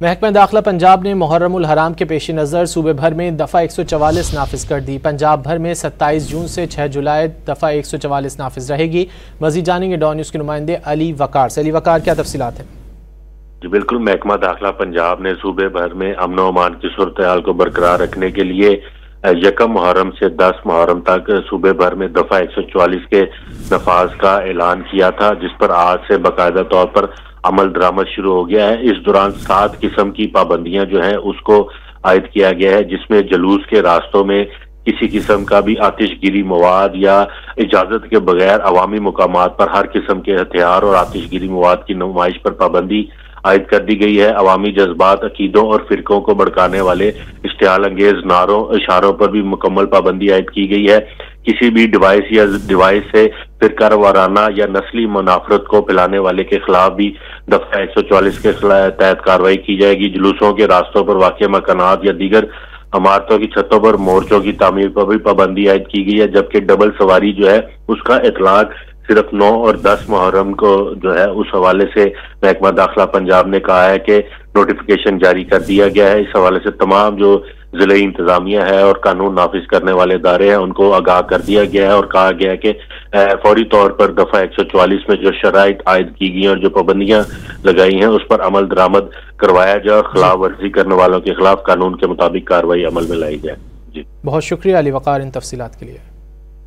महकमा दाखिला पंजाब ने मुहर्रमुल हराम के पेश नज़र सूबे भर में दफ़ा 144 नाफिज कर दी। पंजाब भर में 27 जून से 6 जुलाई दफ़ा 144 नाफिज रहेगी। मज़ीद जानेंगे डॉन न्यूज़ के नुमाइंदे अली वकार से। अली वकार, क्या तफसीलात हैं? जी बिल्कुल, महकमा दाखिला पंजाब ने सूबे भर में अमन व अमान की सूरत हाल को बरकरार रखने के लिए 1 मुहर्रम से 10 मुहर्रम तक सूबे भर में दफ़ा 144 के नफाज का ऐलान किया था, जिस पर आज से बाकायदा तौर पर अमल दरामद शुरू हो गया है। इस दौरान 7 किस्म की पाबंदियां जो है उसको आयद किया गया है, जिसमें जलूस के रास्तों में किसी किस्म का भी आतिशगिरी मवाद या इजाजत के बगैर अवामी मुकामात पर हर किस्म के हथियार और आतिशगिरी मवाद की नुमाइश पर पाबंदी आयद कर दी गई है। अवामी जज्बात, अकीदों और फिरकों को भड़काने वाले इश्तियाल अंगेज नारों इशारों पर भी मुकम्मल पाबंदी आयद की गई है। किसी भी डिवाइस से फिरका वाराना या नस्ली मुनाफरत को फैलाने वाले के खिलाफ भी दफा 144 के तहत कार्रवाई की जाएगी। जुलूसों के रास्तों पर वाक़ मकानात या दीगर इमारतों की छतों पर मोर्चों की तामीर पर भी पाबंदी आयद की गई है, जबकि डबल सवारी जो है उसका इतलाक सिर्फ 9 और 10 मुहर्रम को जो है उस हवाले से महकमा दाखिला पंजाब ने कहा है कि नोटिफिकेशन जारी कर दिया गया है। इस हवाले से तमाम जो जिले इंतजामिया है और कानून नाफिज करने वाले इदारे हैं उनको आगाह कर दिया गया है और कहा गया है कि फौरी तौर पर दफा 144 में जो शराइत आयद की गई और जो पाबंदियां लगाई हैं उस पर अमल दरामद करवाया जाए और खिलाफ वर्जी करने वालों के खिलाफ कानून के मुताबिक कार्रवाई अमल में लाई जाए। जी, बहुत शुक्रिया अली वकार इन तफसीलात के लिए।